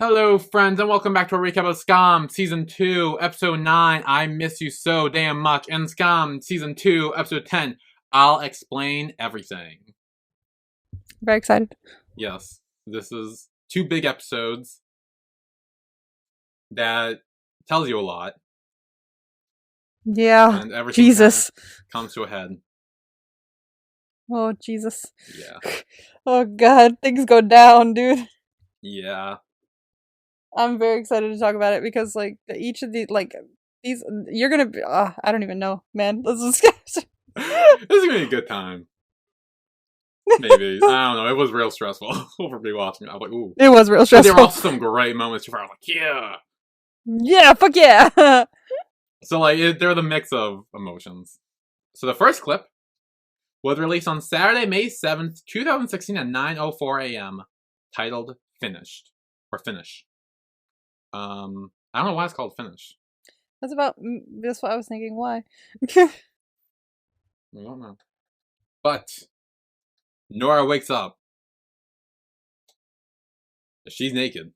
Hello, friends, and welcome back to a recap of Skam, Season 2, Episode 9, I Miss You So Damn Much, and Skam, Season 2, Episode 10, I'll Explain Everything. Very excited. Yes, this is two big episodes that tells you a lot. Yeah, and everything Jesus. comes to a head. Oh, Jesus. Yeah. Oh, God, things go down, dude. Yeah. I'm very excited to talk about it because, like, each of these, you're gonna be, I don't even know, man. Let's just This is gonna be a good time. Maybe. I don't know. It was real stressful for me watching it. I was like, ooh. It was real stressful. There were also some great moments where I was like, yeah. Yeah, fuck yeah. So, they're the mix of emotions. So the first clip was released on Saturday, May 7th, 2016 at 9:04 a.m. titled Finished. Or Finish. I don't know why it's called Finish. That's what I was thinking. Why? I don't know. But Nora wakes up. She's naked.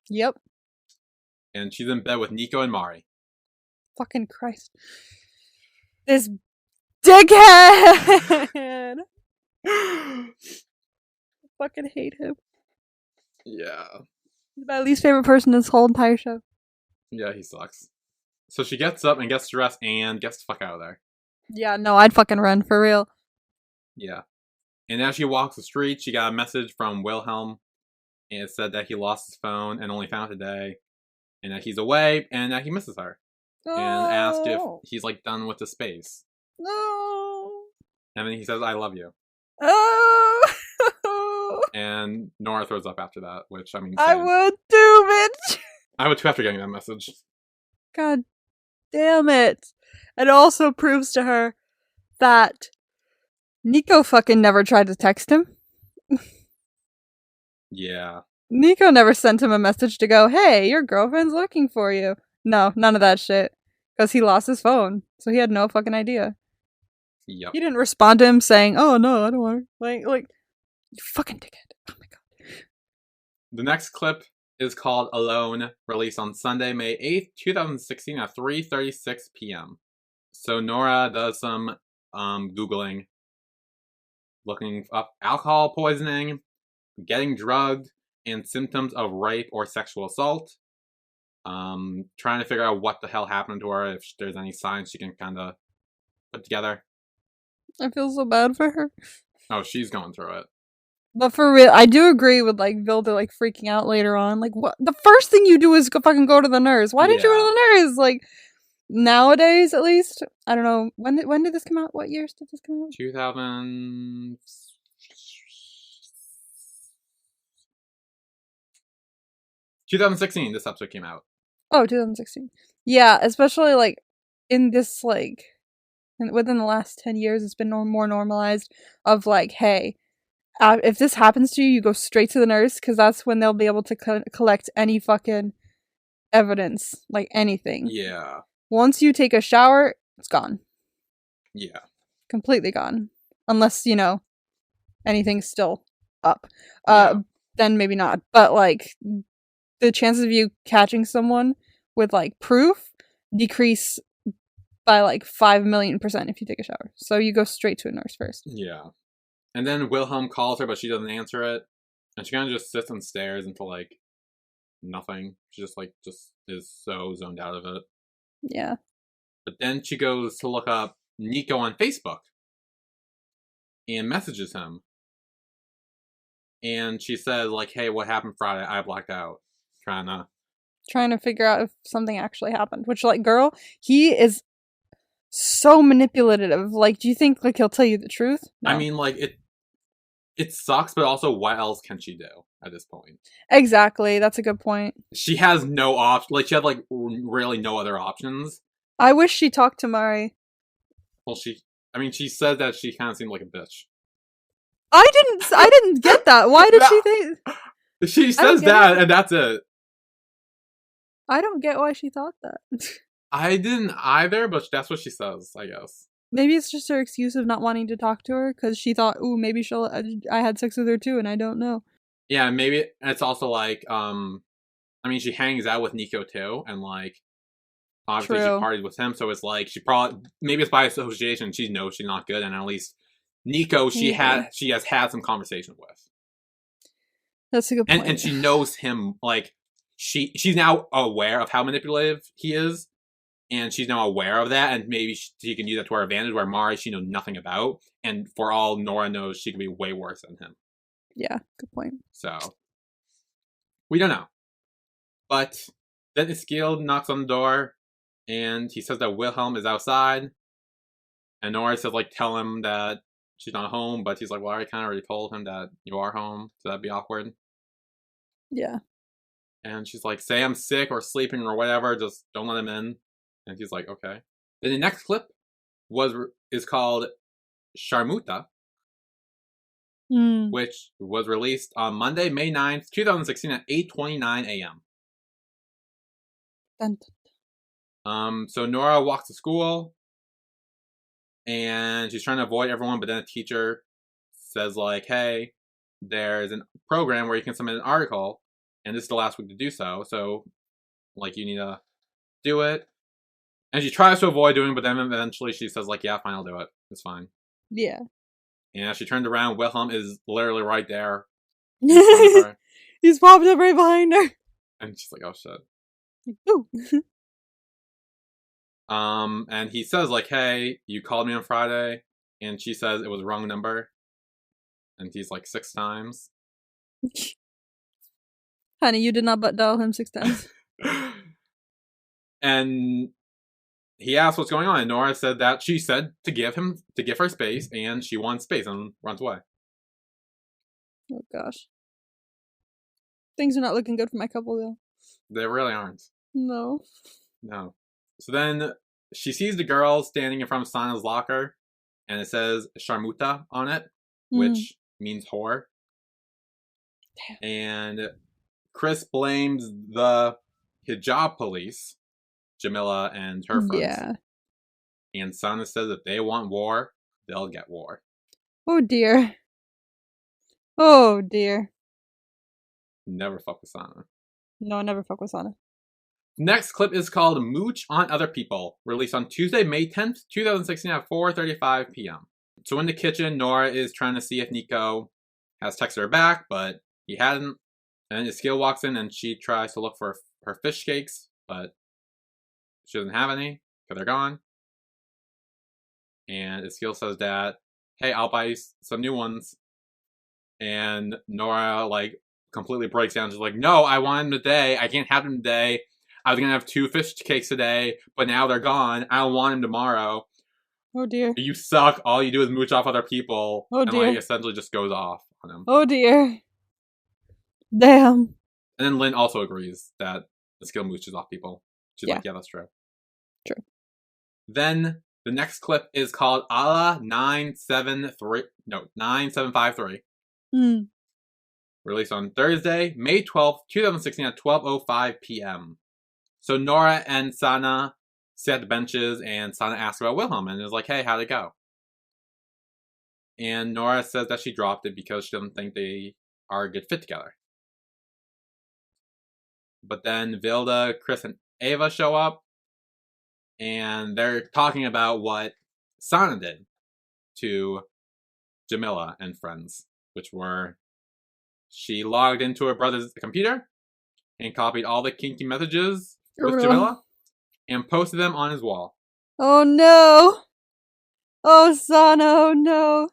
Yep. And she's in bed with Niko and Mari. Fucking Christ. This dickhead! I fucking hate him. Yeah. He's my least favorite person in this whole entire show. Yeah, he sucks. So she gets up and gets dressed and gets the fuck out of there. Yeah, no, I'd fucking run, for real. Yeah. And as she walks the street, she got a message from Wilhelm. And it said that he lost his phone and only found it today. And that he's away and that he misses her. No. And asked if he's, done with the space. No. And then he says, I love you. Oh. And Nora throws up after that, which, I mean, I would too, bitch. I would too after getting that message. God damn it. It also proves to her that Niko fucking never tried to text him. Yeah. Niko never sent him a message to go, hey, your girlfriend's looking for you. No, none of that shit. Because he lost his phone, so he had no fucking idea. Yep. He didn't respond to him saying, oh no, I don't want her. Like, you fucking dickhead. Oh my god. The next clip is called Alone, released on Sunday, May 8th, 2016 at 3:36 p.m. So Nora does some Googling, looking up alcohol poisoning, getting drugged, and symptoms of rape or sexual assault. Trying to figure out what the hell happened to her, if there's any signs she can kind of put together. I feel so bad for her. Oh, she's going through it. But for real, I do agree with, Vilda, freaking out later on. What? The first thing you do is go go to the nurse. Why didn't you go to the nurse? Nowadays, at least. I don't know. When did this come out? What years did this come out? 2016, this episode came out. Oh, 2016. Yeah, especially, in this, within the last 10 years, it's been more normalized of, hey, if this happens to you, you go straight to the nurse, because that's when they'll be able to collect any fucking evidence, anything. Yeah. Once you take a shower, it's gone. Yeah. Completely gone. Unless, anything's still up. Yeah. Then maybe not. But, the chances of you catching someone with, proof decrease by, 5 million% if you take a shower. So you go straight to a nurse first. Yeah. And then Wilhelm calls her, but she doesn't answer it. And she kind of just sits and stares until, nothing. She just is so zoned out of it. Yeah. But then she goes to look up Niko on Facebook. And messages him. And she says, hey, what happened Friday? I blacked out. Trying to figure out if something actually happened. Which, girl, he is so manipulative. Do you think, he'll tell you the truth? No. I mean, it sucks, but also what else can she do at this point? Exactly. That's a good point. She has no option. She had, really no other options. I wish she talked to Mari. Well, she said that she kind of seemed like a bitch. I didn't get that. Why did she think? She says that, and that's it. I don't get why she thought that. I didn't either, but that's what she says, I guess. Maybe it's just her excuse of not wanting to talk to her, because she thought, ooh, maybe I had sex with her too, and I don't know. Yeah, maybe it's also I mean, she hangs out with Niko too, and like obviously she True. parties with him, so it's like she probably maybe it's by association. She knows she's not good, and at least Niko she has had some conversation with. That's a good point. And she knows him, like she's now aware of how manipulative he is, and she's now aware of that, and maybe she can use that to her advantage. Where Mari she knows nothing about, and for all Nora knows, she could be way worse than him. Yeah, good point. So we don't know, but then Eskil knocks on the door, and he says that Wilhelm is outside, and Nora says like tell him that she's not home, but he's like, well, I kind of already told him that you are home, so that'd be awkward. Yeah. And she's like, say I'm sick or sleeping or whatever, just don't let him in. And he's like, okay. Then the next clip is called Sharmuta, which was released on Monday, May 9th, 2016 at 8:29 a.m. So Nora walks to school, and she's trying to avoid everyone, but then a teacher says like, hey, there's a program where you can submit an article, and this is the last week to do so, so like you need to do it. And she tries to avoid doing it, but then eventually she says like, yeah, fine, I'll do it. It's fine. Yeah. And as she turned around, Wilhelm is literally right there. He's popped up right behind her. And she's like, oh shit. Ooh. And he says like, hey, you called me on Friday. And she says it was the wrong number. And he's like 6 times. Honey, you did not butt dial him 6 times. And he asked what's going on, and Nora said that she said to give her space, and she wants space and runs away. Oh gosh. Things are not looking good for my couple though. They really aren't. No. So then she sees the girl standing in front of Sana's locker, and it says Sharmuta on it, which means whore. Damn. And Chris blames the hijab police, Jamila and her friends. Yeah. And Sana says if they want war, they'll get war. Oh dear. Oh dear. Never fuck with Sana. No, never fuck with Sana. Next clip is called Mooch on Other People, released on Tuesday, May 10th, 2016 at 4:35 p.m. So in the kitchen, Nora is trying to see if Niko has texted her back, but he hadn't. And then Eskil walks in and she tries to look for her fish cakes, but she doesn't have any because they're gone. And Eskil says that, hey, I'll buy you some new ones. And Nora, like, completely breaks down. She's like, no, I want them today. I can't have them today. I was going to have 2 fish cakes today, but now they're gone. I don't want them tomorrow. Oh, dear. You suck. All you do is mooch off other people. Oh, dear. And, like, essentially just goes off on him. Oh, dear. Damn. And then Lynn also agrees that Eskil mooches off people. She's like, yeah, that's true. True. Then the next clip is called Ala 9753. Released on Thursday, May 12th, 2016 at 12:05 p.m. So Nora and Sana sit at the benches, and Sana asks about Wilhelm and is like, hey, how'd it go? And Nora says that she dropped it because she doesn't think they are a good fit together. But then Vilda, Chris, and Ava show up, and they're talking about what Sana did to Jamila and friends, which were she logged into her brother's computer and copied all the kinky messages with Jamila and posted them on his wall. Oh no! Oh, Sana, oh no!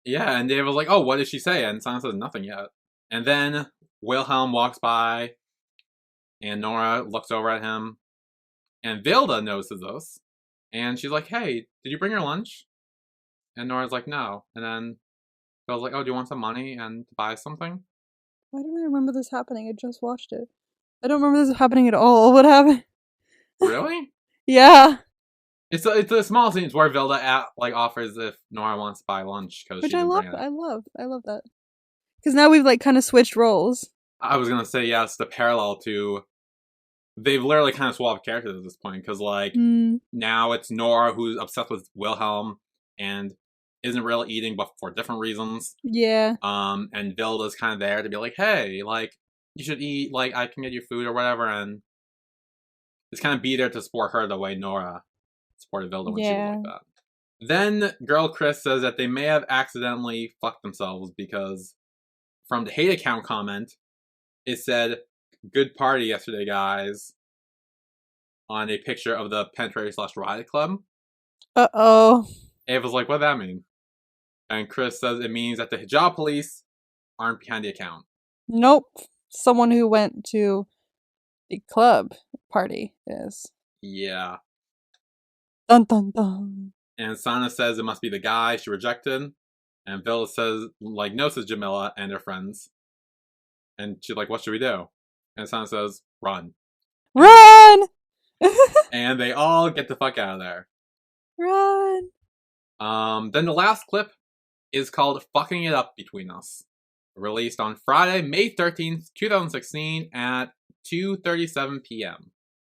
Yeah, and Dave was like, oh, what did she say? And Sana says nothing yet. And then Wilhelm walks by, and Nora looks over at him, and Vilda notices this, and she's like, hey, did you bring your lunch? And Nora's like, no. And then Vilda's like, oh, do you want some money and to buy something? Why don't I remember this happening? I just watched it. I don't remember this happening at all. What happened? Really? Yeah. It's the small scenes where Vilda offers if Nora wants to buy lunch because which I love that because now we've like kind of switched roles. I was gonna say yes, the parallel to they've literally kind of swapped characters at this point because like now it's Nora who's obsessed with Wilhelm and isn't really eating but for different reasons. Yeah. And Vilda's kind of there to be like, hey, like you should eat, like, I can get you food or whatever, and just kind of be there to support her the way Nora supported Vilda when she was like that. Then girl Chris says that they may have accidentally fucked themselves because from the hate account comment, it said, "Good party yesterday, guys," on a picture of the Penetrator/Riot Club. Uh-oh. Ava's like, "What'd that mean?" And Chris says it means that the hijab police aren't behind the account. Nope. Someone who went to the club party is. Yeah. Dun dun dun. And Sana says it must be the guy she rejected. And Villa says, like, no, says Jamila and their friends. And she's like, what should we do? And Sana says, run. Run! And they all get the fuck out of there. Run! Then the last clip is called Fucking It Up Between Us. Released on Friday, May 13th, 2016 at 2:37 p.m.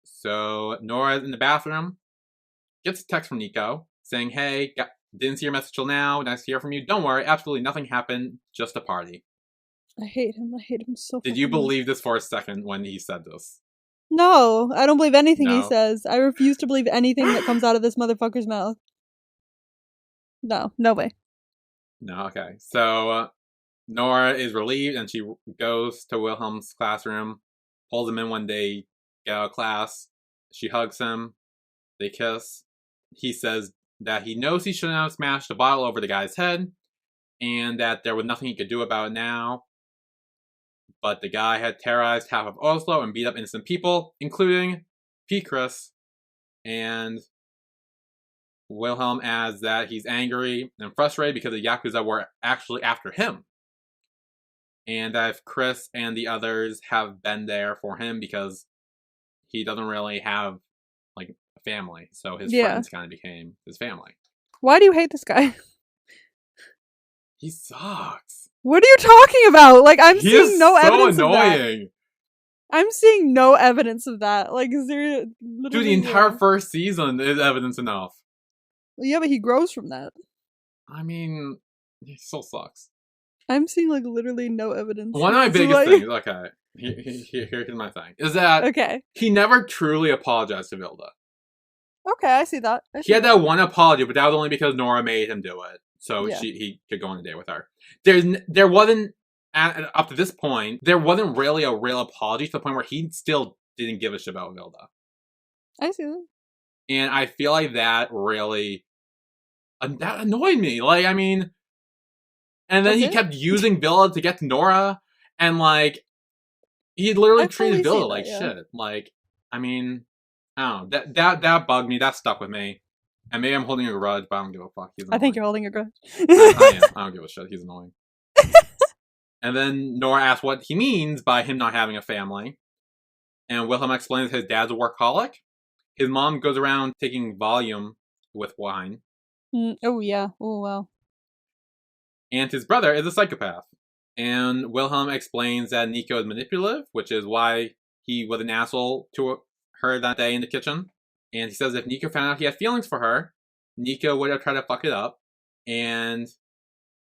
So Nora's in the bathroom, gets a text from Niko saying, hey, didn't see your message till now, nice to hear from you. Don't worry, absolutely nothing happened, just a party. I hate him so much. Did you believe this for a second when he said this? No, I don't believe anything he says. I refuse to believe anything that comes out of this motherfucker's mouth. No way. No, okay. So Nora is relieved and she goes to Wilhelm's classroom, pulls him in when they get out of class. She hugs him. They kiss. He says that he knows he shouldn't have smashed a bottle over the guy's head and that there was nothing he could do about it now. But the guy had terrorized half of Oslo and beat up innocent people, including P. Chris. And Wilhelm adds that he's angry and frustrated because the Yakuza were actually after him. And that if Chris and the others have been there for him because he doesn't really have, like, a family. So his friends kind of became his family. Why do you hate this guy? He sucks. What are you talking about? Like, I'm seeing no evidence of that. Annoying. I'm seeing no evidence of that. Like, is there... Dude, the entire first season is evidence enough. Well, yeah, but he grows from that. I mean, he still sucks. I'm seeing, like, literally no evidence. One of my biggest things, okay, here's my thing, is that he never truly apologized to Vilda. Okay, I see that. He had that one apology, but that was only because Nora made him do it. So he could go on a date with her. There wasn't, up to this point, there wasn't really a real apology to the point where he still didn't give a shit about Vilda. I see that. And I feel like that really, that annoyed me. Like, I mean, and then he kept using Vilda to get to Nora, and like, he literally treated Vilda like shit. Like, I mean, I don't know. That bugged me. That stuck with me. And maybe I'm holding a grudge, but I don't give a fuck. He's annoying. I think you're holding a grudge. I am. I don't give a shit. He's annoying. And then Nora asks what he means by him not having a family. And Wilhelm explains his dad's a workaholic. His mom goes around taking volume with wine. Oh, yeah. Oh, wow. And his brother is a psychopath. And Wilhelm explains that Niko is manipulative, which is why he was an asshole to her that day in the kitchen. And he says if Niko found out he had feelings for her, Niko would have tried to fuck it up. And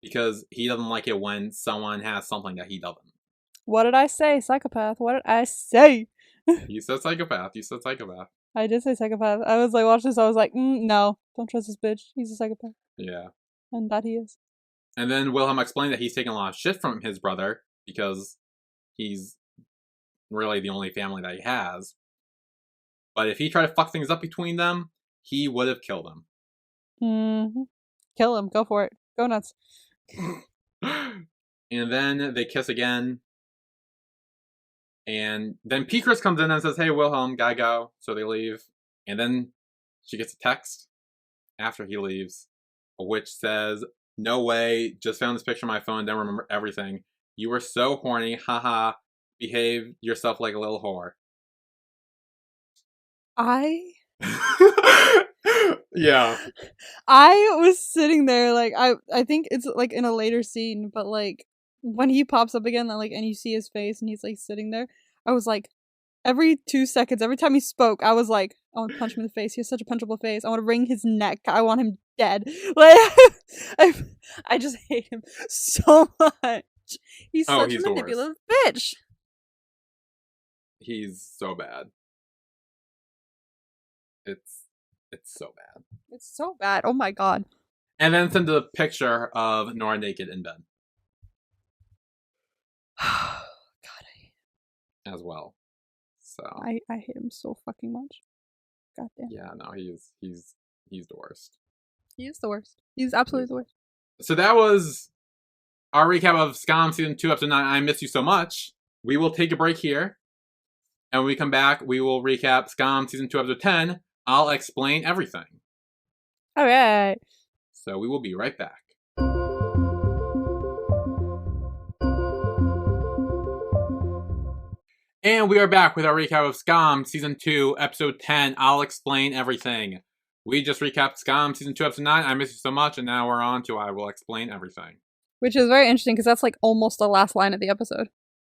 because he doesn't like it when someone has something that he doesn't. What did I say? Psychopath. What did I say? You said psychopath. You said psychopath. I did say psychopath. I was like, watch this. I was like, no. Don't trust this bitch. He's a psychopath. Yeah. And that he is. And then Wilhelm explained that he's taking a lot of shit from his brother because he's really the only family that he has. But if he tried to fuck things up between them, he would have killed him. Mm-hmm. Kill him. Go for it. Go nuts. And then they kiss again. And then P. Chris comes in and says, hey, Wilhelm, gotta go. So they leave. And then she gets a text after he leaves, which says, no way, just found this picture on my phone, don't remember everything. You were so horny, haha. Behave yourself like a little whore. Yeah. I was sitting there, like, I think it's, like, in a later scene, but, like, when he pops up again, like, and you see his face, and he's, like, sitting there, I was, like, every 2 seconds, every time he spoke, I was, like, I want to punch him in the face, he has such a punchable face, I want to wring his neck, I want him dead, like, I just hate him so much. He's such a manipulative bitch. he's so bad. It's so bad. It's so bad. Oh my god. And then send a picture of Nora naked in bed God, as well. So I hate him so fucking much. God damn. yeah, no, he's the worst. He is the worst. He's absolutely the worst. So that was our recap of Skam Season 2, Episode 9, I Miss You So Much. We will take a break here. And when we come back, we will recap Skam Season 2, Episode 10, I'll Explain Everything. Alright. So we will be right back. And we are back with our recap of Skam Season 2, Episode 10, I'll Explain Everything. We just recapped Skam Season 2, Episode 9, I Miss You So Much, and now we're on to I Will Explain Everything. Which is very interesting, because that's like almost the last line of the episode.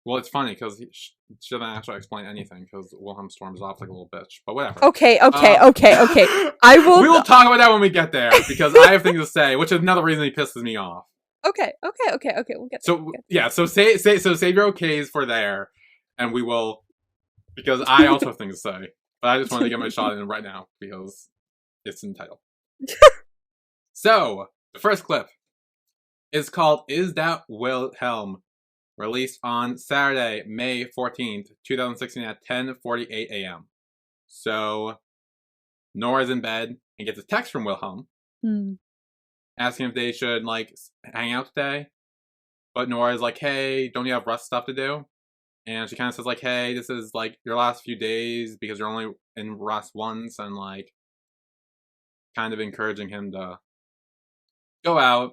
Well, it's funny, because she doesn't actually explain anything, because Wilhelm storms off like a little bitch. But whatever. Okay. I will... We will talk about that when we get there, because I have things to say, which is another reason he pisses me off. Okay, we'll get there. So, yeah, so save your okays for there, and we will, because I also have things to say. But I just wanted to get my shot in right now, because it's in the title. So, the first clip is called Is That Wilhelm? Released on Saturday, May 14th, 2016 at 10:48 a.m. So, Nora's in bed and gets a text from Wilhelm asking if they should, like, hang out today. But Nora's like, hey, don't you have Rust stuff to do? And she kind of says, like, hey, this is, like, your last few days because you're only in Rust once, and, like, kind of encouraging him to go out.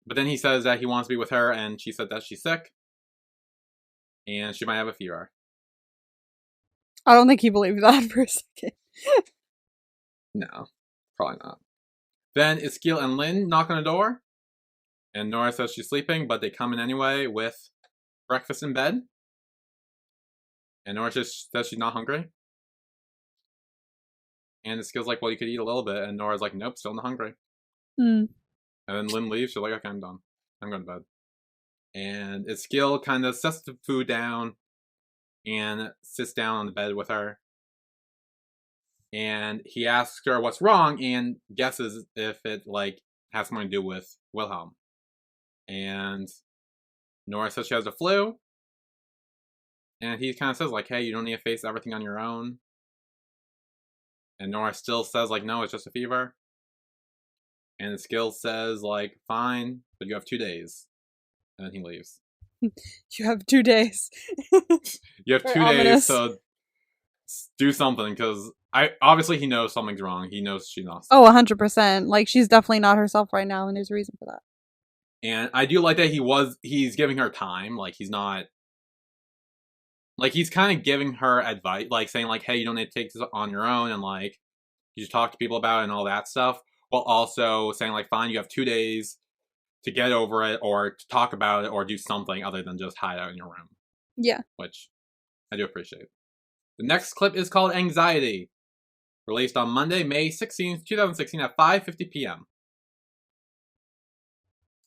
But then he says that he wants to be with her, and she said that she's sick. And she might have a fever. I don't think he believed that for a second. No, probably not. Then Iskil and Lynn knock on the door. And Nora says she's sleeping, but they come in anyway with breakfast in bed. And Nora just says she's not hungry. And Iskil's like, well, you could eat a little bit. And Nora's like, nope, still not hungry. And then Lynn leaves. She's like, okay, I'm done. I'm going to bed. And Iskil kind of sets the food down and sits down on the bed with her. And he asks her what's wrong and guesses if it, like, has something to do with Wilhelm. And Nora says she has the flu. And he kind of says, like, hey, you don't need to face everything on your own. And Nora still says, like, no, it's just a fever. And Iskil says, like, fine, but you have 2 days. And then he leaves. You have 2 days. You have 2 days to do something, because obviously he knows something's wrong. He knows she's not sick. Oh, 100%. Like, she's definitely not herself right now, and there's a reason for that. And I do like that he's giving her time. Like, he's not... Like, he's kind of giving her advice, like, saying, like, hey, you don't need to take this on your own, and, like, you should talk to people about it and all that stuff. While also saying, like, fine, you have 2 days to get over it, or to talk about it, or do something other than just hide out in your room. Yeah. Which I do appreciate. The next clip is called Anxiety. Released on Monday, May 16th, 2016 at 5:50 p.m.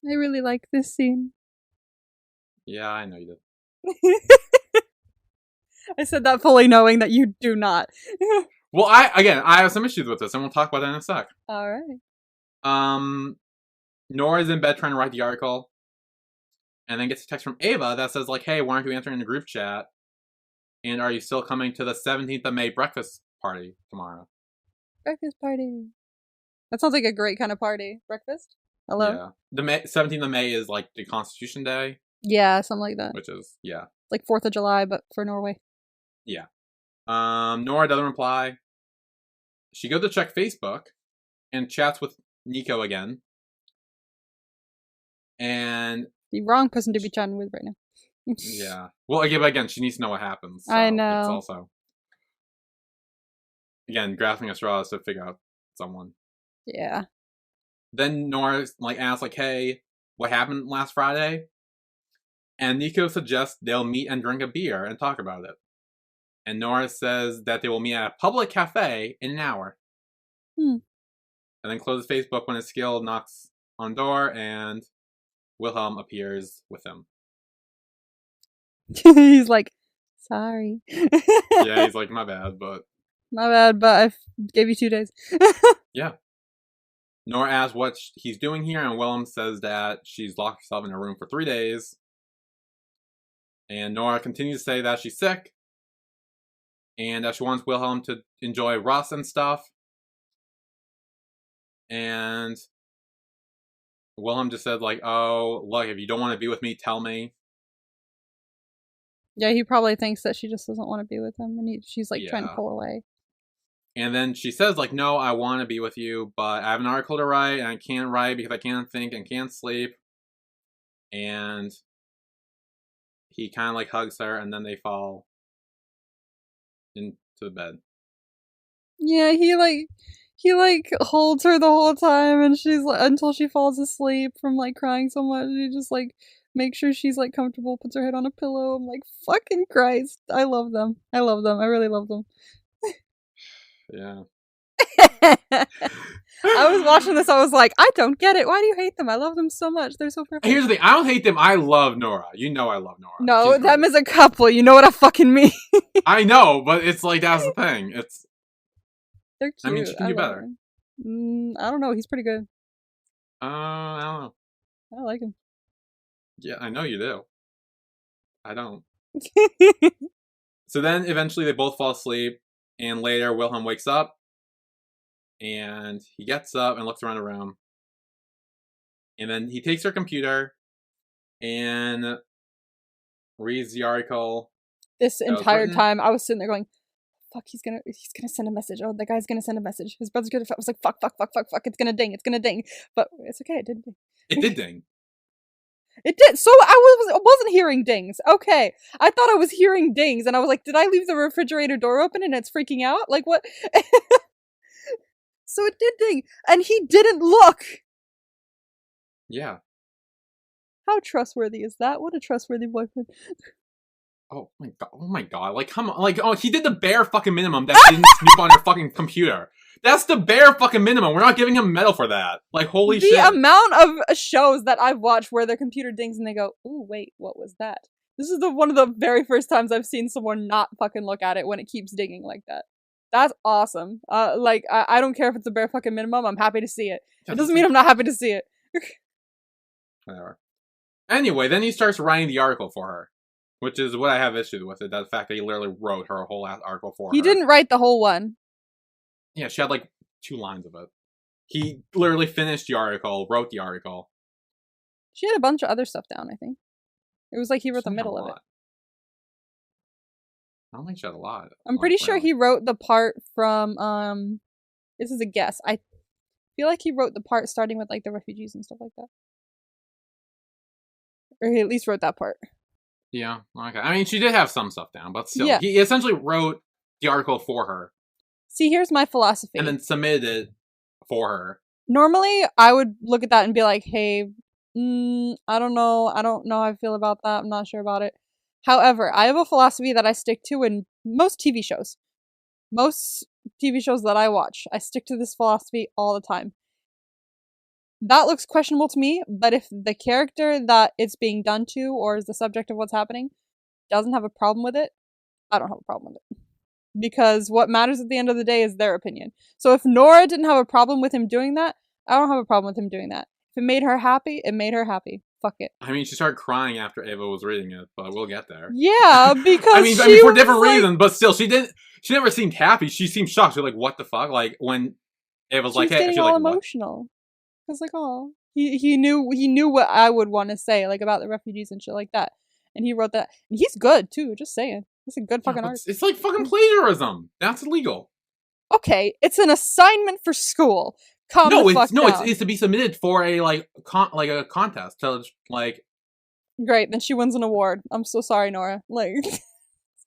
I really like this scene. Yeah, I know you did. I said that fully knowing that you do not. Well, I have some issues with this, and we'll talk about that in a sec. Alright. Nora's in bed trying to write the article, and then gets a text from Ava that says, like, hey, why aren't you answering the group chat? And are you still coming to the 17th of May breakfast party tomorrow? Breakfast party. That sounds like a great kind of party. Breakfast? Hello? Yeah. The 17th of May is, like, the Constitution Day. Yeah, something like that. Which is, yeah. Like 4th of July, but for Norway. Yeah. Nora doesn't reply. She goes to check Facebook and chats with Niko again. And... The wrong person to be chatting with right now. Yeah. Well, again, she needs to know what happens. So I know. It's also... Again, grasping at straws to figure out someone. Yeah. Then Nora, like, asks, like, hey, what happened last Friday? And Niko suggests they'll meet and drink a beer and talk about it. And Nora says that they will meet at a public cafe in an hour. And then closes Facebook when Iskil knocks on the door and Wilhelm appears with him. He's like, Sorry. Yeah, he's like, my bad, but... My bad, but I gave you 2 days. Yeah. Nora asks what he's doing here, and Wilhelm says that she's locked herself in her room for 3 days. And Nora continues to say that she's sick, and that she wants Wilhelm to enjoy Russ and stuff. And Wilhelm just said, like, oh, look, if you don't want to be with me, tell me. Yeah, he probably thinks that she just doesn't want to be with him, and she's like trying to pull away. And then she says, like, no, I want to be with you, but I have an article to write, and I can't write because I can't think and can't sleep. And he kind of, like, hugs her, and then they fall into the bed. Yeah, he holds her the whole time, and she's like, until she falls asleep from, like, crying so much. He just, like, makes sure she's, like, comfortable, puts her head on a pillow. I'm like, fucking Christ. I love them. I really love them. Yeah. I was watching this, I was like, I don't get it. Why do you hate them? I love them so much. They're so perfect. Here's the thing. I don't hate them. I love Nora. You know I love Nora. No, them as a couple. You know what I fucking mean. I know, but it's like, that's the thing. They're cute. I mean, she can do better. I don't know. He's pretty good. I don't know. I like him. Yeah, I know you do. I don't. So then, eventually, they both fall asleep. And later, Wilhelm wakes up, and he gets up and looks around the room. And then he takes her computer and reads the article. This entire time, I was sitting there going, fuck, he's gonna send a message. Oh, the guy's gonna send a message. His brother's gonna... I was like, fuck, it's gonna ding. But it's okay, it didn't ding. It did ding. It did. So I wasn't hearing dings. Okay. I thought I was hearing dings, and I was like, did I leave the refrigerator door open and it's freaking out? Like, what? So it did ding, and he didn't look. Yeah. How trustworthy is that? What a trustworthy boyfriend. Oh my god. Like, come on. Like, oh, he did the bare fucking minimum that didn't snoop on your fucking computer. That's the bare fucking minimum. We're not giving him a medal for that. Like, holy shit. The amount of shows that I've watched where their computer dings and they go, ooh, wait, what was that? This is one of the very first times I've seen someone not fucking look at it when it keeps dinging like that. That's awesome. Like, I don't care if it's a bare fucking minimum. I'm happy to see it. It doesn't mean I'm not happy to see it. Whatever. Anyway, then he starts writing the article for her. Which is what I have issue with it. That fact that he literally wrote her whole ass article for her. He didn't write the whole one. Yeah, she had like 2 lines of it. He literally finished the article, wrote the article. She had a bunch of other stuff down, I think. It was like he wrote the middle of it. I don't think she had a lot. I'm pretty sure he wrote the part from, this is a guess. I feel like he wrote the part starting with like the refugees and stuff like that. Or he at least wrote that part. Yeah, okay. I mean, she did have some stuff down, but still. Yeah. He essentially wrote the article for her. See, here's my philosophy. And then submitted it for her. Normally, I would look at that and be like, hey, I don't know how I feel about that. I'm not sure about it. However, I have a philosophy that I stick to in most TV shows. Most TV shows that I watch, I stick to this philosophy all the time. That looks questionable to me, but if the character that it's being done to or is the subject of what's happening doesn't have a problem with it, I don't have a problem with it. Because what matters at the end of the day is their opinion. So if Nora didn't have a problem with him doing that, I don't have a problem with him doing that. If it made her happy, it made her happy. Fuck it. I mean, she started crying after Ava was reading it, but we'll get there. Yeah, because I mean for different reasons, but still, she never seemed happy. She seemed shocked. She's like, what the fuck? Like, when Ava's like, hey, she's all like, emotional. I was like, oh, he knew what I would want to say, like about the refugees and shit like that, and he wrote that. And he's good too. Just saying, he's a good fucking artist. It's like fucking plagiarism. That's illegal. Okay, it's an assignment for school. It's to be submitted for a a contest to like. Great, then she wins an award. I'm so sorry, Nora. Like.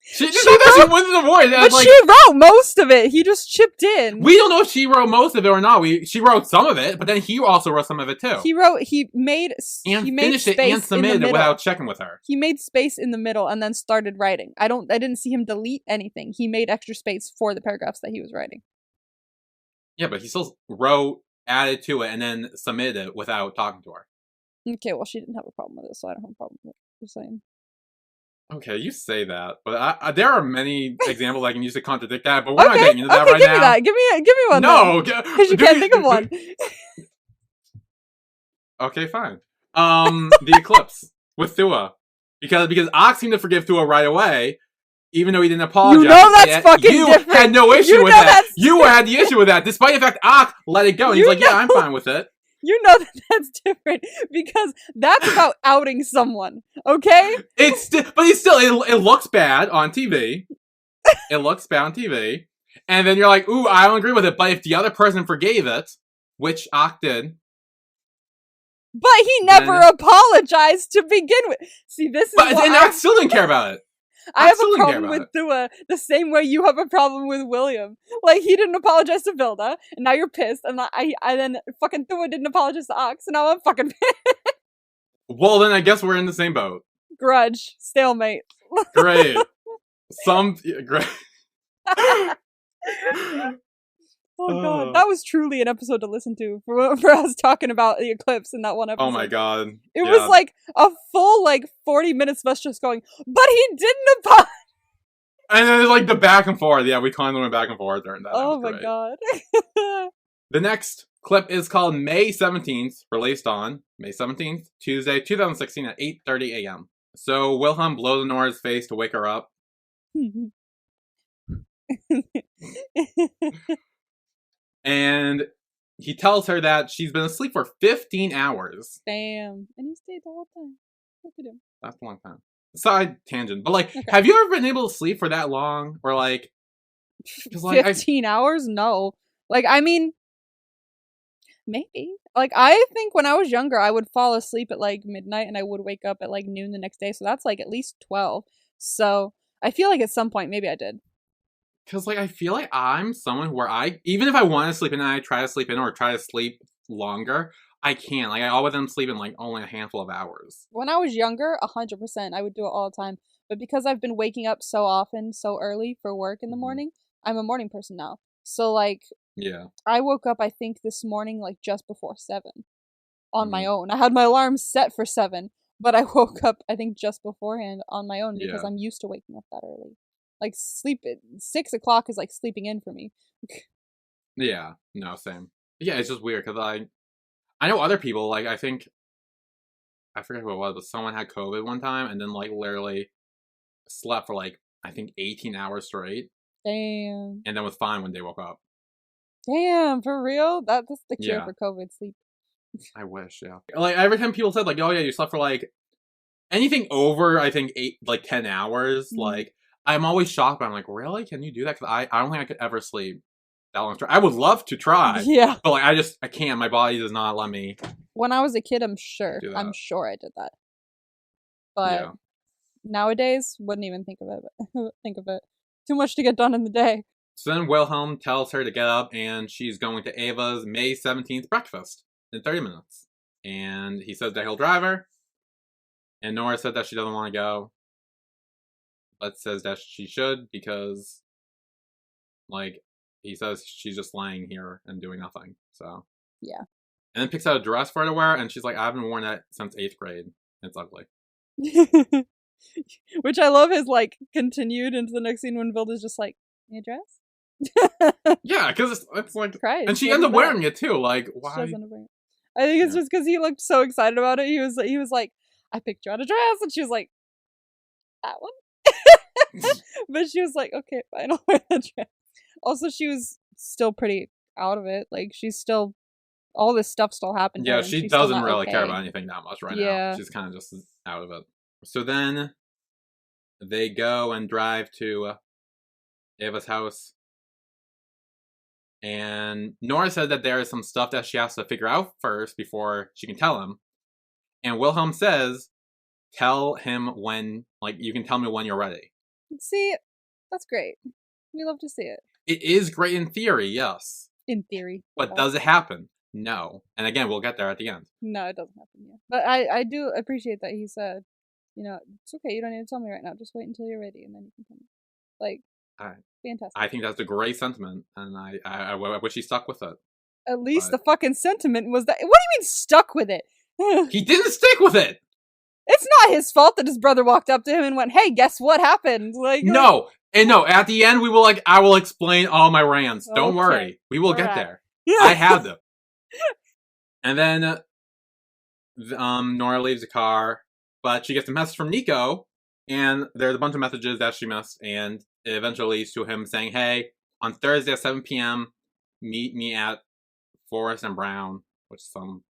She wins an award. But like, she wrote most of it. He just chipped in. We don't know if she wrote most of it or not. She wrote some of it, but then he also wrote some of it too. He made finished it and submitted it without checking with her. He made space in the middle and then started writing. I didn't see him delete anything. He made extra space for the paragraphs that he was writing. Yeah, but he still wrote, added to it, and then submitted it without talking to her. Okay, well, she didn't have a problem with it, so I don't have a problem with it. Just saying. Okay, you say that, but there are many examples I can use to contradict that, but we're not Okay, getting into that right give now. me that. Give me one. No, because you can't think of one. Okay, fine. The eclipse with Thua, because Ox seemed to forgive Thua right away, even though he didn't apologize. You know that's fucking different. You had no issue with that. You had the issue with that, despite the fact Ox let it go. And he's like, yeah, I'm fine with it. You know that's different because that's about outing someone, okay? But he's still. It looks bad on TV. It looks bad on TV, and then you're like, ooh, I don't agree with it. But if the other person forgave it, which Ock did. But he never apologized to begin with. See, this is and I still didn't care about it. I have a problem with Thua the same way you have a problem with William. Like, he didn't apologize to Vilda, and now you're pissed, and I then fucking Thua didn't apologize to Ox, and now I'm fucking pissed. Well, then I guess we're in the same boat. Grudge. Stalemate. Great. Great. Oh god, that was truly an episode to listen to for us talking about the eclipse in that one episode. Oh my god. It was like a full 40 minutes of us just going, but he didn't apologize. And then there's like the back and forth. Yeah, we kind of went back and forth during that. Oh my god. The next clip is called May 17th, released on May 17th, Tuesday, 2016 at 8:30 a.m. So Wilhelm blows Nora's face to wake her up. And he tells her that she's been asleep for 15 hours. Damn. And he stayed the whole time. Look at him. That's a long time. Side tangent. But have you ever been able to sleep for that long? Or 15 hours? No. I mean, maybe. I think when I was younger, I would fall asleep at midnight and I would wake up at noon the next day. So that's at least 12. So I feel like at some point, maybe I did. Because, I feel like I'm someone where even if I want to sleep in and I try to sleep in or try to sleep longer, I can't. I always am sleeping, only a handful of hours. When I was younger, 100%, I would do it all the time. But because I've been waking up so often, so early for work in the morning, I'm a morning person now. So, yeah. I woke up, I think, this morning, just before 7 on my own. I had my alarm set for 7, but I woke up, I think, just beforehand on my own because I'm used to waking up that early. Sleep at 6 o'clock is sleeping in for me. Yeah, no, same. Yeah, it's just weird because I know other people, I think, I forget who it was, but someone had COVID one time and then literally slept for I think 18 hours straight. Damn. And then was fine when they woke up. Damn, for real? That's the cure for COVID, sleep. I wish, yeah. Every time people said oh yeah, you slept for anything over, I think 10 hours, I'm always shocked, but I'm really? Can you do that? Because I don't think I could ever sleep that long. I would love to try. Yeah. But I can't. My body does not let me. When I was a kid, I'm sure I did that. But nowadays, wouldn't even think of it. Too much to get done in the day. So then Wilhelm tells her to get up and she's going to Ava's May 17th breakfast in 30 minutes. And he says that he'll drive her. And Nora said that she doesn't want to go. But says that she should because, he says she's just lying here and doing nothing. So. Yeah. And then picks out a dress for her to wear, and she's like, I haven't worn that since 8th grade. It's ugly. Which I love is, continued into the next scene when Vilda's just like, "Need a dress?" Yeah, because it's Christ, and she ends up wearing it too. Why? I think it's just because he looked so excited about it. He was like, "I picked you out a dress," and she was like, "That one." But she was like, okay, fine, I'll wear that dress. Also, she was still pretty out of it. She's still, all this stuff still happened. Yeah, she doesn't really care about anything that much right now. She's kind of just out of it. So then they go and drive to Ava's house. And Nora said that there is some stuff that she has to figure out first before she can tell him. And Wilhelm says, tell him when, you can tell me when you're ready. See, that's great. We love to see it. It is great in theory, yes. In theory. But does it happen? No. And again, we'll get there at the end. No, it doesn't happen yet. But I do appreciate that he said, it's okay, you don't need to tell me right now. Just wait until you're ready and then you can tell me. Fantastic. I think that's a great sentiment, and I wish he stuck with it. At least the fucking sentiment was that. What do you mean stuck with it? He didn't stick with it! It's not his fault that his brother walked up to him and went, "Hey, guess what happened?" No, and no. At the end, I will explain all my rants. Don't worry, we will get there. I have them. And then, Nora leaves the car, but she gets a message from Niko, and there's a bunch of messages that she missed, and it eventually leads to him saying, "Hey, on Thursday at 7 p.m., meet me at Forest and Brown," which is some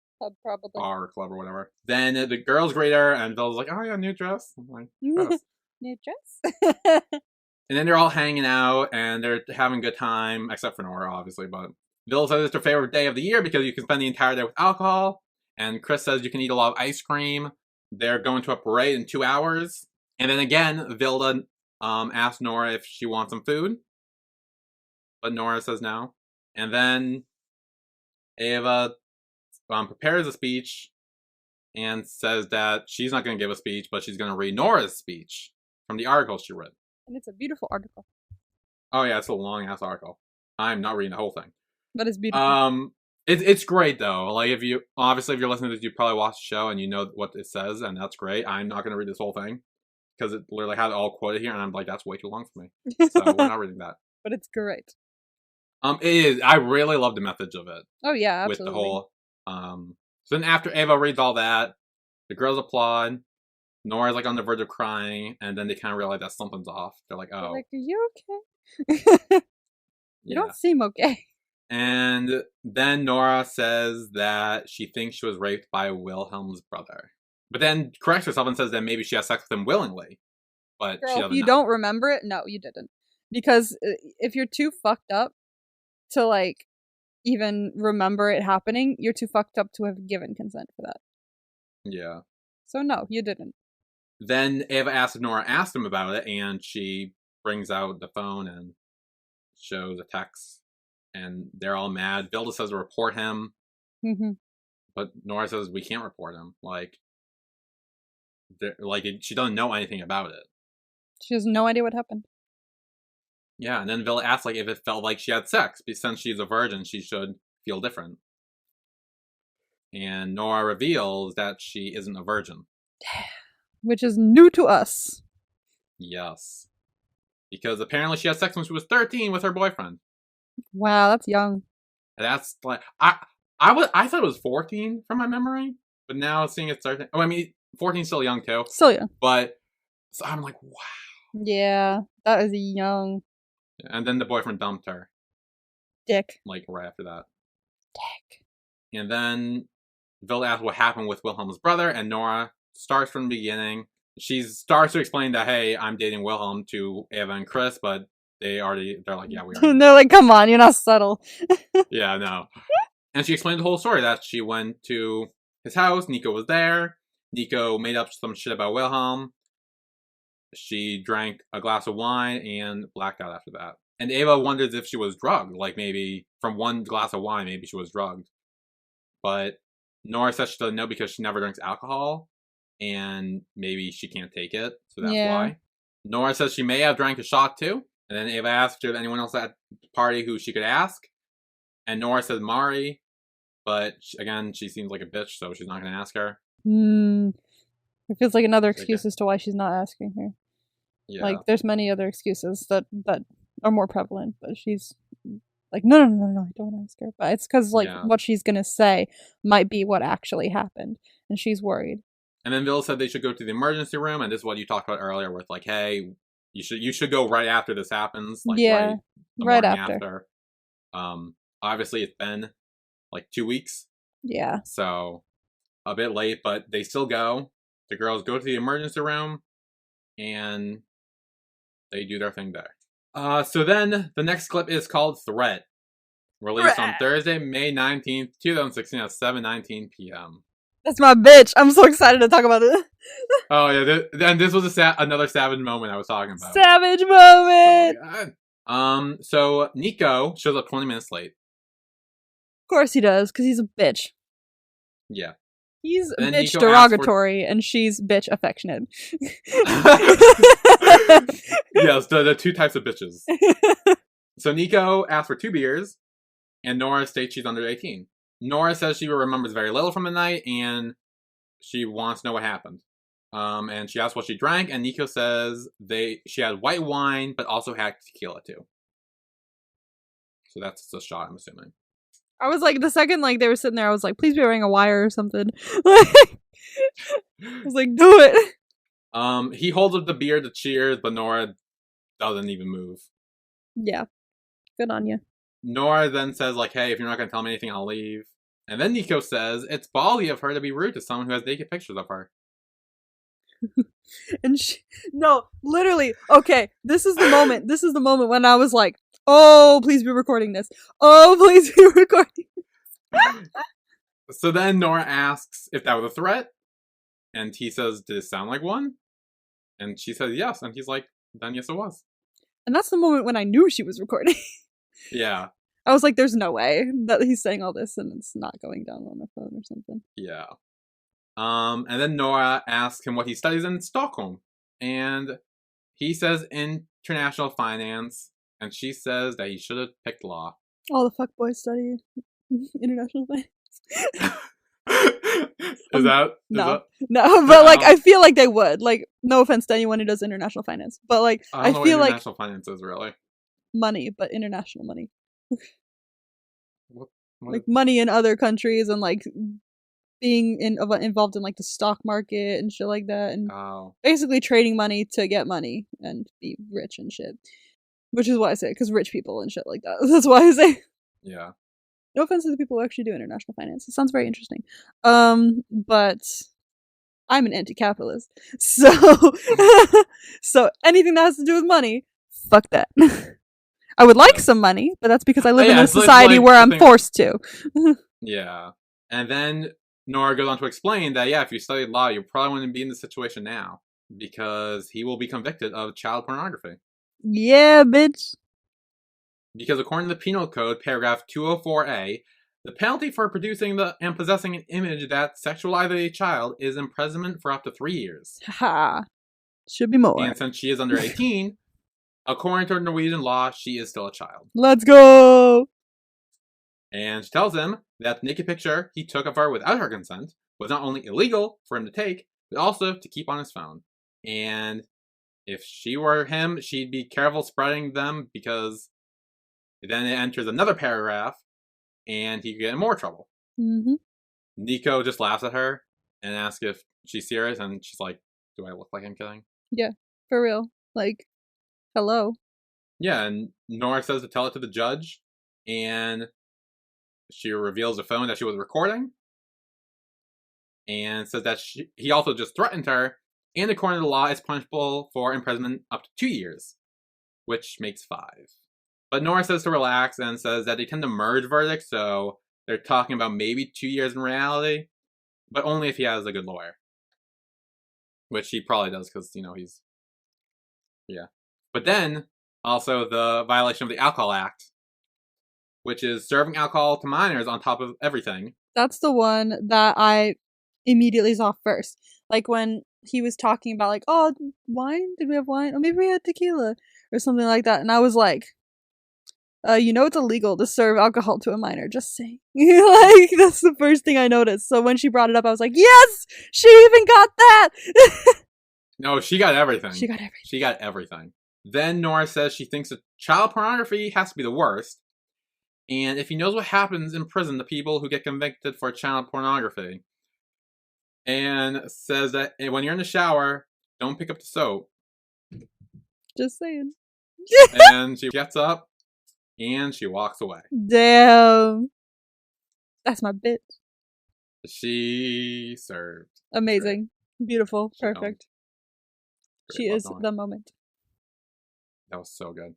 probably bar or club or whatever. Then the girls greet her, and Bill's like, "Oh yeah, new dress." I'm like, "Gross." New dress. And then they're all hanging out, and they're having a good time, except for Nora, obviously. But Bill says it's her favorite day of the year because you can spend the entire day with alcohol. And Chris says you can eat a lot of ice cream. They're going to a parade in 2 hours. And then again, Vilda asks Nora if she wants some food. But Nora says no. And then Ava prepares a speech and says that she's not going to give a speech, but she's going to read Nora's speech from the article she read. And it's a beautiful article. Oh yeah, it's a long-ass article. I'm not reading the whole thing. But it's beautiful. It's great though. Like if you're listening to this, you probably watched the show and you know what it says, and that's great. I'm not going to read this whole thing because it literally had it all quoted here, and I'm like, that's way too long for me. So we're not reading that. But it's great. It is. I really love the message of it. Oh yeah, absolutely. With the whole. So then after Ava reads all that, the girls applaud. Nora's like on the verge of crying, and then they kind of realize that something's off. They're like, "Oh, are you okay? You don't seem okay." And then Nora says that she thinks she was raped by Wilhelm's brother, but then corrects herself and says that maybe she has sex with him willingly. But girl, she doesn't. You don't remember it? No, you didn't. Because if you're too fucked up to like even remember it happening, you're too fucked up to have given consent for that. Yeah. So no, you didn't. Then Ava asks if Nora asked him about it, and she brings out the phone and shows a text, and they're all mad. Vilda says to report him, but Nora says we can't report him. She doesn't know anything about it. She has no idea what happened. Yeah, and then Vilda asks if it felt like she had sex, because since she's a virgin, she should feel different. And Nora reveals that she isn't a virgin. Which is new to us. Yes. Because apparently she had sex when she was 13 with her boyfriend. Wow, that's young. That's like I thought it was 14 from my memory, but now seeing it's 13. Oh, I mean 14 is still young too. Still young. But so I'm like, wow. Yeah, that is young. And then the boyfriend dumped her. Dick. Like right after that. Dick. And then Vilda asks what happened with Wilhelm's brother, and Nora starts from the beginning. She starts to explain that, hey, I'm dating Wilhelm to Ava and Chris, but they're like, yeah, we are. They're like, come on, you're not subtle. Yeah, no. And she explained the whole story, that she went to his house, Niko was there, Niko made up some shit about Wilhelm, she drank a glass of wine and blacked out after that. And Ava wonders if she was drugged, like maybe from one glass of wine, maybe she was drugged. But Nora says she doesn't know because she never drinks alcohol, and maybe she can't take it, so that's why. Nora says she may have drank a shot too, and then Ava asks if there's anyone else at the party who she could ask, and Nora says Mari, but again, she seems like a bitch, so she's not going to ask her. It feels like another excuse as to why she's not asking her. Yeah. Like, there's many other excuses that are more prevalent, but she's like, no, I don't want to ask her. But it's because, what she's going to say might be what actually happened, and she's worried. And then Bill said they should go to the emergency room, and this is what you talked about earlier with, like, hey, you should go right after this happens. Like, right after. Obviously, it's been, 2 weeks. Yeah. So, a bit late, but they still go. The girls go to the emergency room, and they do their thing there. So then, the next clip is called Threat. Released on Thursday, May 19th, 2016 at 7:19 p.m. That's my bitch. I'm so excited to talk about it. Oh, yeah. Then this was another savage moment I was talking about. Savage moment! So Niko shows up 20 minutes late. Of course he does, because he's a bitch. Yeah. He's bitch derogatory, and she's bitch affectionate. Yes, the two types of bitches. So Niko asks for 2 beers, and Nora states she's under 18. Nora says she remembers very little from the night, and she wants to know what happened. And she asks what she drank, and Niko says she had white wine, but also had tequila too. So that's the shot, I'm assuming. I was like, the second like they were sitting there, I was like, please be wearing a wire or something. I was like, do it. He holds up the beer to cheers, but Nora doesn't even move. Yeah. Good on you. Nora then says, like, hey, if you're not going to tell me anything, I'll leave. And then Niko says, it's ballsy of her to be rude to someone who has naked pictures of her. And no, literally, okay, this is the moment. This is the moment when I was like, oh, please be recording this. Oh, please be recording this. So then Nora asks if that was a threat. And he says, did it sound like one? And she says yes. And he's like, then yes, it was. And that's the moment when I knew she was recording. Yeah. I was like, there's no way that he's saying all this and it's not going down on a phone or something. Yeah. And then Nora asks him what he studies in Stockholm. And he says international finance. And she says that he should have picked law. All the fuckboys study international finance. No, but like I feel like they would. Like, no offense to anyone who does international finance, but like I feel like international finance is really money, but international money. what like money in other countries and like being involved in like the stock market and shit like that, and basically trading money to get money and be rich and shit. Which is why I say, because rich people and shit like that. That's why I say. Yeah. No offense to the people who actually do international finance. It sounds very interesting. But I'm an anti-capitalist. So so anything that has to do with money, fuck that. I would like some money, but that's because I live in a society where I'm forced to. Yeah. And then Nora goes on to explain that, yeah, if you studied law, you probably wouldn't be in this situation now. Because he will be convicted of child pornography. Yeah, bitch. Because according to the Penal Code, paragraph 204A, the penalty for producing and possessing an image that sexualizes a child is imprisonment for up to 3 years. Haha. Should be more. And since she is under 18, according to Norwegian law, she is still a child. Let's go! And she tells him that the naked picture he took of her without her consent was not only illegal for him to take, but also to keep on his phone. And if she were him, she'd be careful spreading them, because then it enters another paragraph, and he could get in more trouble. Mm-hmm. Niko just laughs at her and asks if she's serious, and she's like, do I look like I'm kidding? Yeah, for real. Like, hello. Yeah, and Nora says to tell it to the judge, and she reveals the phone that she was recording, and says that he also just threatened her, and according to the law, it's punishable for imprisonment up to 2 years, which makes 5. But Nora says to relax and says that they tend to merge verdicts, so they're talking about maybe 2 years in reality, but only if he has a good lawyer. Which he probably does, because, he's... Yeah. But then, also the violation of the Alcohol Act, which is serving alcohol to minors on top of everything. That's the one that I immediately saw first. Like, when he was talking about, like, oh, wine? Did we have wine? Or maybe we had tequila, or something like that. And I was like, it's illegal to serve alcohol to a minor, just saying. Like, that's the first thing I noticed. So when she brought it up, I was like, yes! She even got that! No, she got everything. She got everything. Then Nora says she thinks that child pornography has to be the worst. And if he knows what happens in prison to people who get convicted for child pornography. And says that when you're in the shower, don't pick up the soap. Just saying. And she gets up. And she walks away. Damn. That's my bitch. She served. Amazing. Great. Beautiful. Perfect. She is the moment. That was so good.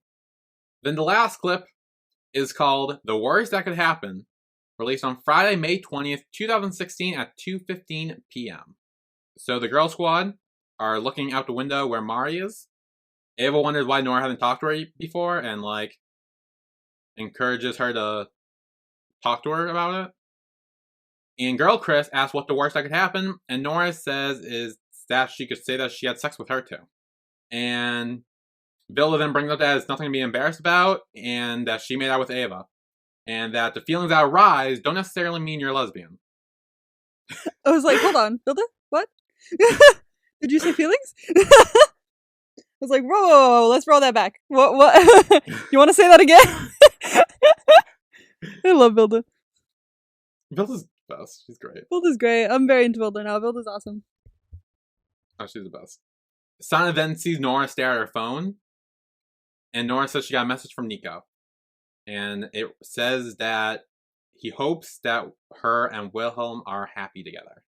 Then the last clip is called The Worst That Could Happen, released on Friday, May 20th, 2016 at 2:15 p.m. So the girl squad are looking out the window where Mari is. Ava wonders why Nora hasn't talked to her before, and encourages her to talk to her about it. And girl Chris asks what the worst that could happen, and Nora says is that she could say that she had sex with her too. And Villa then brings up that it's nothing to be embarrassed about, and that she made out with Ava. And that the feelings that arise don't necessarily mean you're a lesbian. I was like, hold on, Villa? What? Did you say feelings? I was like, whoa, let's roll that back. What? You want to say that again? I love Vilda. Vilda's best. She's great. Vilda's great. I'm very into Vilda now. Vilda's awesome. Oh, she's the best. Sana then sees Nora stare at her phone, and Nora says she got a message from Niko. And it says that he hopes that her and Wilhelm are happy together.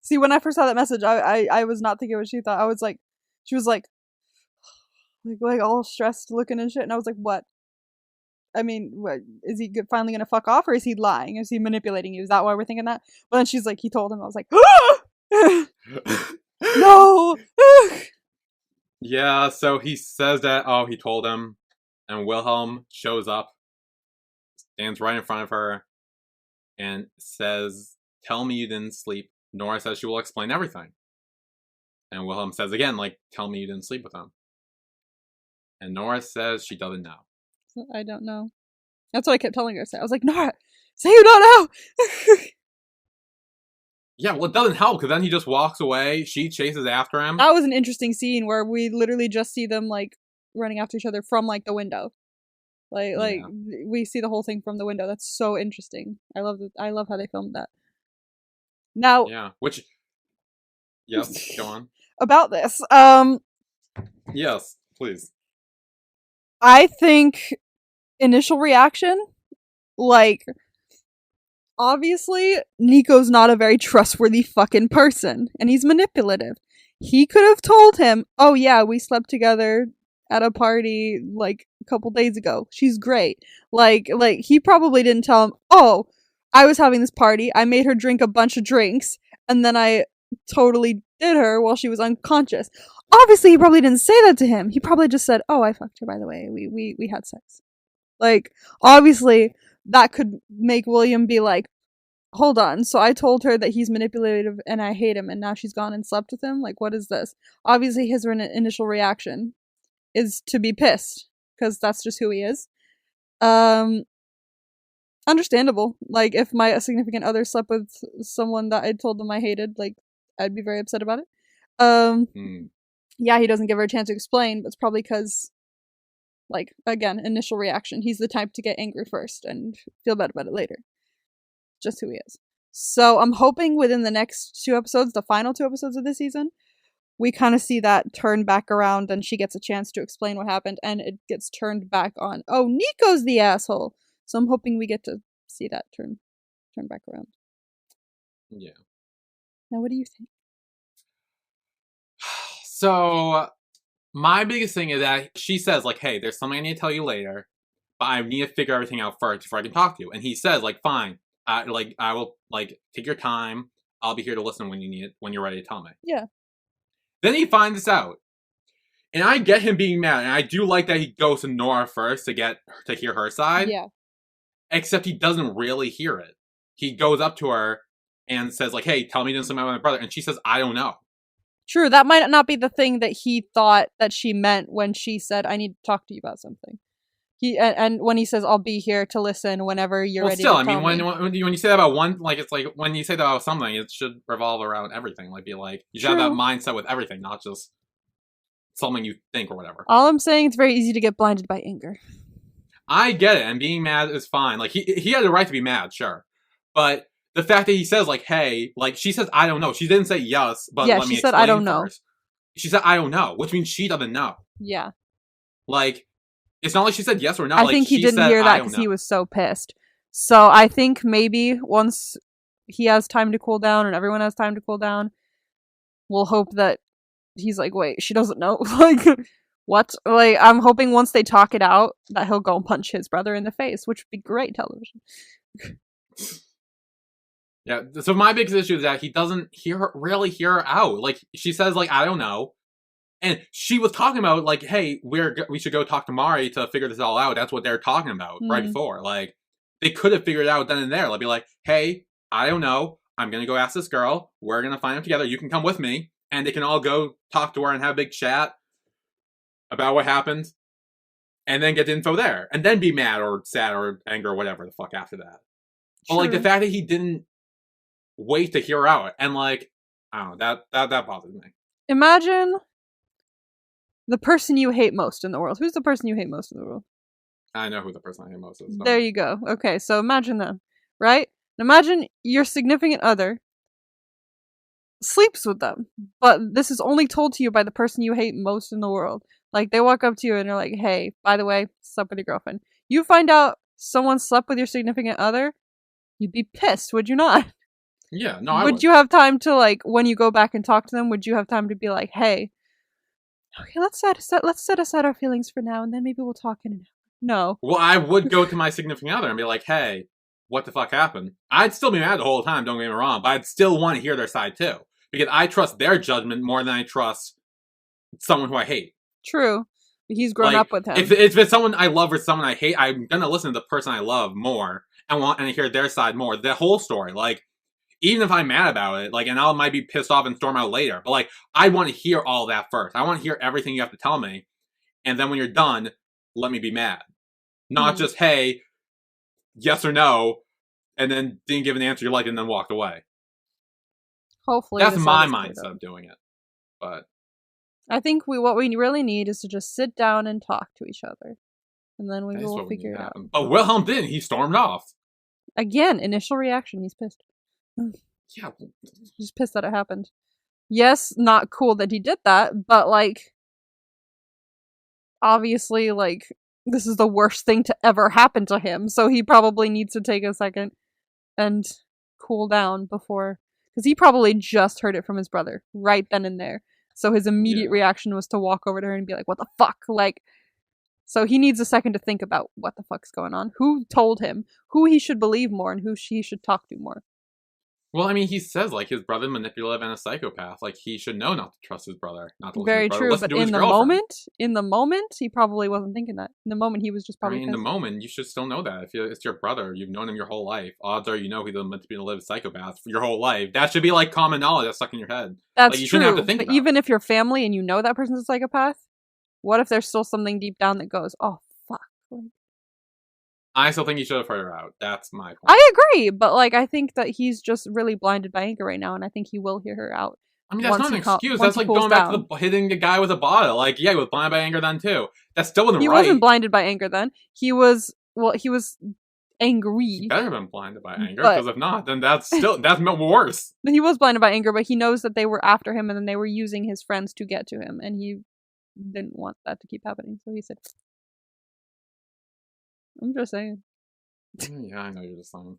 See, when I first saw that message, I was not thinking what she thought. I was like, she was like all stressed looking and shit. And I was like, what? I mean, what, is he finally going to fuck off, or is he lying? Is he manipulating you? Is that why we're thinking that? But then she's like, he told him. I was like, no! Yeah, so he says that, oh, he told him. And Wilhelm shows up, stands right in front of her, and says, tell me you didn't sleep. Nora says she will explain everything. And Wilhelm says again, like, tell me you didn't sleep with him. And Nora says she doesn't know. I don't know. That's what I kept telling her. I was like, Nora, say you don't know! Yeah, well, it doesn't help, because then he just walks away, she chases after him. That was an interesting scene where we literally just see them, like, running after each other from, like, the window. Like we see the whole thing from the window. That's so interesting. I love how they filmed that. Now, yeah, yes, go on. About this, yes, please. I think initial reaction, like, obviously, Niko's not a very trustworthy fucking person, and he's manipulative. He could have told him, oh yeah, we slept together at a party, like, a couple days ago. She's great. Like, he probably didn't tell him, oh, I was having this party, I made her drink a bunch of drinks, and then I totally did her while she was unconscious. Obviously, he probably didn't say that to him. He probably just said, oh, I fucked her, by the way. We had sex. Like, obviously, that could make William be like, hold on, so I told her that he's manipulative and I hate him, and now she's gone and slept with him? Like, what is this? Obviously, his initial reaction is to be pissed, because that's just who he is. Understandable. Like, if my significant other slept with someone that I told them I hated, like, I'd be very upset about it. Yeah, he doesn't give her a chance to explain, but it's probably because, like, again, initial reaction. He's the type to get angry first and feel bad about it later. Just who he is. So I'm hoping within the next 2 episodes, the final 2 episodes of this season, we kind of see that turn back around and she gets a chance to explain what happened and it gets turned back on. Oh, Niko's the asshole. So I'm hoping we get to see that turn back around. Yeah. Now, what do you think? So, my biggest thing is that she says, like, hey, there's something I need to tell you later, but I need to figure everything out first before I can talk to you. And he says, like, fine, I will, like, take your time. I'll be here to listen when you need it, when you're ready to tell me. Yeah. Then he finds this out. And I get him being mad, and I do like that he goes to Nora first to hear her side. Yeah. Except he doesn't really hear it. He goes up to her and says, like, hey, tell me this about my brother. And she says, I don't know. True, that might not be the thing that he thought that she meant when she said, I need to talk to you about something. And when he says, I'll be here to listen whenever you're ready to tell me. When you say that about one, like, it's like, when you say that about something, it should revolve around everything. Like, be like, you should have that mindset with everything, not just something you think or whatever. All I'm saying, it's very easy to get blinded by anger. I get it, and being mad is fine. Like, he had the right to be mad, sure. But the fact that he says, like, hey, like, she says, I don't know. She didn't say yes, but let me explain. Yeah, she said, I don't know. She said, I don't know, which means she doesn't know. Yeah. Like, it's not like she said yes or no. I think he didn't hear that because he was so pissed. So I think maybe once he has time to cool down and everyone has time to cool down, we'll hope that he's like, wait, she doesn't know? Like, what? Like, I'm hoping once they talk it out that he'll go and punch his brother in the face, which would be great television. Yeah, so my biggest issue is that he doesn't really hear her out. Like, she says, like, I don't know. And she was talking about, like, hey, we should go talk to Mari to figure this all out. That's what they're talking about right before. Like, they could have figured it out then and there. Like, be like, hey, I don't know. I'm going to go ask this girl. We're going to find out together. You can come with me. And they can all go talk to her and have a big chat about what happened. And then get the info there. And then be mad or sad or angry or whatever the fuck after that. But, like, the fact that he didn't wait to hear her out. And, like, I don't know. That bothers me. Imagine the person you hate most in the world. Who's the person you hate most in the world? I know who the person I hate most is. There you go. Okay, so imagine them, right? Imagine your significant other sleeps with them, but this is only told to you by the person you hate most in the world. Like, they walk up to you and they're like, hey, by the way, slept with your girlfriend. You find out someone slept with your significant other, you'd be pissed, would you not? Yeah, no, I would you have time to, like, when you go back and talk to them, would you have time to be like, hey, okay, let's set aside our feelings for now, and then maybe we'll talk in an hour? No. Well, I would go to my significant other and be like, hey, what the fuck happened? I'd still be mad the whole time, don't get me wrong, but I'd still want to hear their side too. Because I trust their judgment more than I trust someone who I hate. True. He's grown up with him. If it's someone I love or someone I hate, I'm gonna listen to the person I love more and hear their side more. The whole story. Like, even if I'm mad about it, like, and I might be pissed off and storm out later, but like, I want to hear all that first. I want to hear everything you have to tell me, and then when you're done, let me be mad. Not just, hey, yes or no, and then didn't give an answer you liked and then walked away. Hopefully. That's my mindset of doing it. But I think what we really need is to just sit down and talk to each other. And then we will figure it out. But Wilhelm didn't. He stormed off. Again, initial reaction. He's pissed. Yeah. He's pissed that it happened. Yes, not cool that he did that, but, like, obviously, like, this is the worst thing to ever happen to him, so he probably needs to take a second and cool down before, because he probably just heard it from his brother right then and there. So his immediate reaction was to walk over to her and be like, what the fuck? Like, so he needs a second to think about what the fuck's going on. Who told him? Who he should believe more and who he should talk to more. Well, I mean, he says, like, his brother's manipulative and a psychopath. Like, he should know not to trust his brother. Not to listen Very to his true, brother. but in the moment, he probably wasn't thinking that. In the moment, he was just probably in the moment, you should still know that. If it's your brother, you've known him your whole life. Odds are you know he's a manipulative psychopath for your whole life. That should be, like, common knowledge that's stuck in your head. That's like, you true, shouldn't have to think but about even if you're family and you know that person's a psychopath, what if there's still something deep down that goes, oh, fuck. Like, I still think he should have heard her out. That's my point. I agree, but, like, I think that he's just really blinded by anger right now, and I think he will hear her out. I mean, that's not an excuse. That's like going back to hitting the guy with a bottle. Like, yeah, he was blinded by anger then, too. That still wasn't right. He wasn't blinded by anger then. He was angry. He better have been blinded by anger, because if not, then that's worse. He was blinded by anger, but he knows that they were after him, and then they were using his friends to get to him, and he didn't want that to keep happening, so he said, I'm just saying. Yeah, I know you're just saying.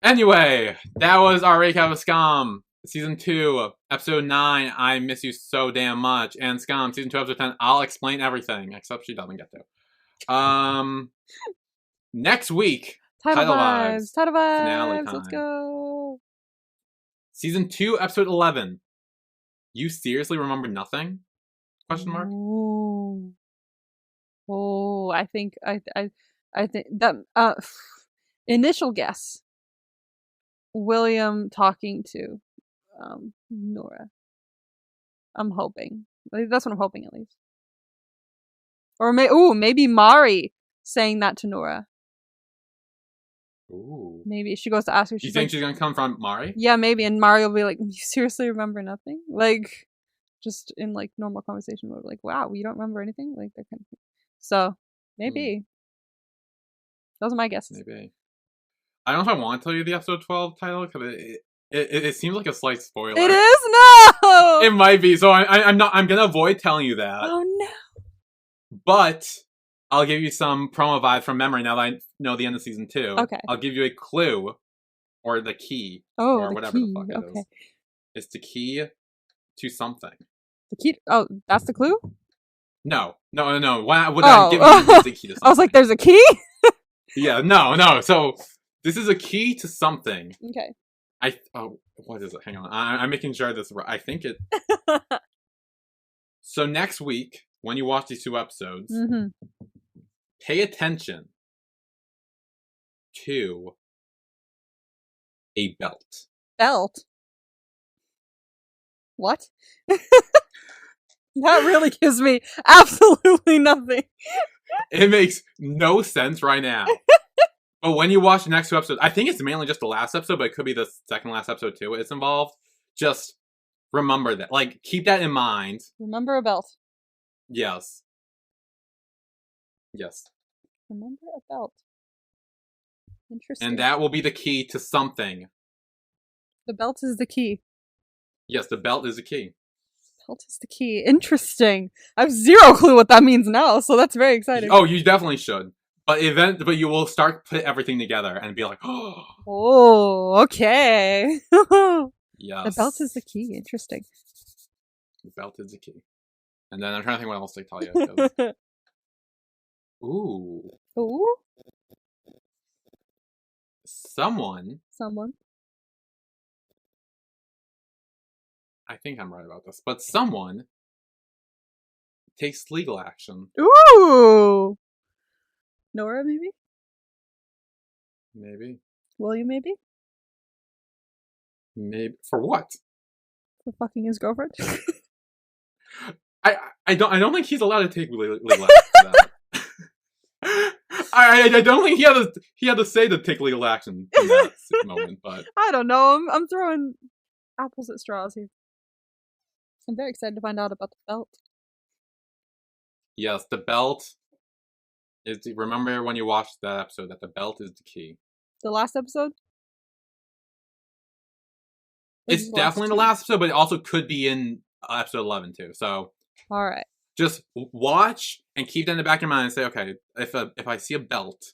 Anyway, that was our recap of Skam. Season 2, Episode 9, I Miss You So Damn Much. And Skam, Season 2, Episode 10, I'll explain everything. Except she doesn't get to. Next week, Title Vibes. Finale time. Let's go. Season 2, Episode 11. You seriously remember nothing? Question mark. Ooh. Oh, I think that initial guess. William talking to Nora. I'm hoping. That's what I'm hoping, at least. Or maybe Mari saying that to Nora. Ooh. Maybe she goes to ask her. You think she's gonna come from Mari? Yeah, maybe, and Mari will be like, "You seriously remember nothing?" Like, just in, like, normal conversation mode, like, "Wow, you don't remember anything?" Like, that kind of thing. So maybe. Those are my guesses. Maybe. I don't know if I want to tell you the episode 12 title, because it seems like a slight spoiler. It is? No! It might be, so I'm gonna avoid telling you that. Oh no. But I'll give you some promo vibes from memory now that I know the end of season 2. Okay. I'll give you a clue, or the key, or whatever the fuck it is. It's the key to something. The key? Oh, that's the clue? No. Why would I give you the key to something? I was like, there's a key? Yeah, no. So this is a key to something. Okay. What is it? Hang on. I'm making sure this. I think it. So next week, when you watch these 2 episodes, pay attention to a belt. Belt? What? That really gives me absolutely nothing. It makes no sense right now. But when you watch the next 2 episodes, I think it's mainly just the last episode, but it could be the second last episode too. It's involved. Just remember that. Like, keep that in mind. Remember a belt. Yes. Yes. Remember a belt. Interesting. And that will be the key to something. The belt is the key. Yes, the belt is the key. Belt is the key. Interesting. I have zero clue what that means now, so that's very exciting. Oh, you definitely should. But you will start put everything together and be like, oh, okay. Yes. The belt is the key. Interesting. The belt is the key. And then I'm trying to think what else to tell you. Ooh. Ooh. Someone. I think I'm right about this, but someone takes legal action. Ooh. Nora, maybe? Maybe. William, maybe? Maybe. For what? For fucking his girlfriend? I don't think he's allowed to take legal action for that. I don't think he had to say to take legal action in that moment, but I don't know. I'm throwing apples at straws here. I'm very excited to find out about the belt. Yes, the belt is. Remember when you watched that episode that the belt is the key. The last episode? It's definitely the last episode, but it also could be in episode 11 too. So, all right, just watch and keep that in the back of your mind and say, okay, if I see a belt,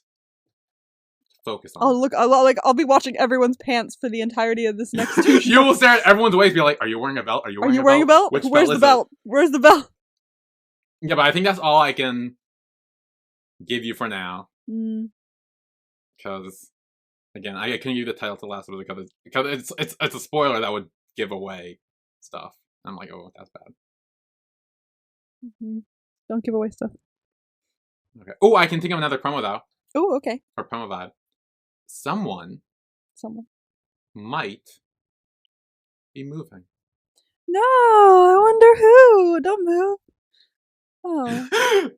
focus on. Oh, look! I'll be watching everyone's pants for the entirety of this next 2 shows. You will stare at everyone's waist, be like, "Are you wearing a belt? Are you wearing a belt? Which Where's the belt? Where's the belt?" Yeah, but I think that's all I can give you for now. Because, again, I couldn't give you the title to the last episode because it's a spoiler that would give away stuff. I'm like, oh, that's bad. Don't give away stuff. Okay. Oh, I can think of another promo though. Oh, okay. Or promo vibe. Someone might be moving. No, I wonder who. Don't move. Oh.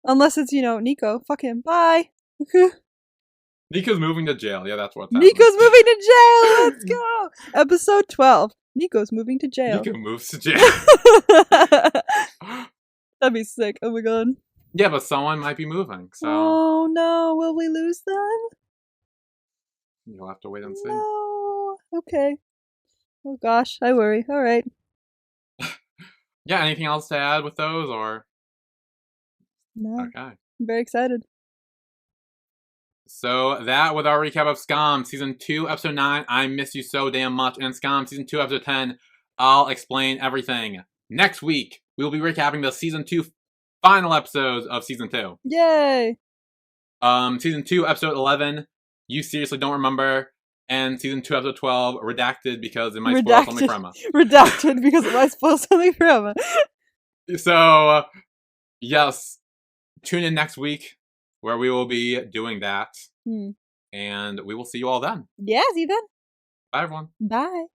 Unless it's, Niko. Fuck him. Bye. Niko's moving to jail. Yeah, that's what's happening. Niko's moving to jail. Let's go. Episode 12. Niko's moving to jail. Niko moves to jail. That'd be sick. Oh my god. Yeah, but someone might be moving. So. Oh no, will we lose them? You'll have to wait and see. No. Okay. Oh gosh, I worry. All right. Yeah, anything else to add with those, or? No. Okay. I'm very excited. So that was our recap of Skam, Season 2, Episode 9, I Miss You So Damn Much, and Skam, Season 2, Episode 10, I'll Explain Everything. Next week, we will be recapping the Season 2 final episodes of Season 2. Yay! Season 2, Episode 11, You Seriously Don't Remember, and Season 2, Episode 12, Redacted because it might spoil something from it. Redacted because it might spoil something from it. So, yes, tune in next week where we will be doing that. And we will see you all then. Yeah, see you then. Bye, everyone. Bye.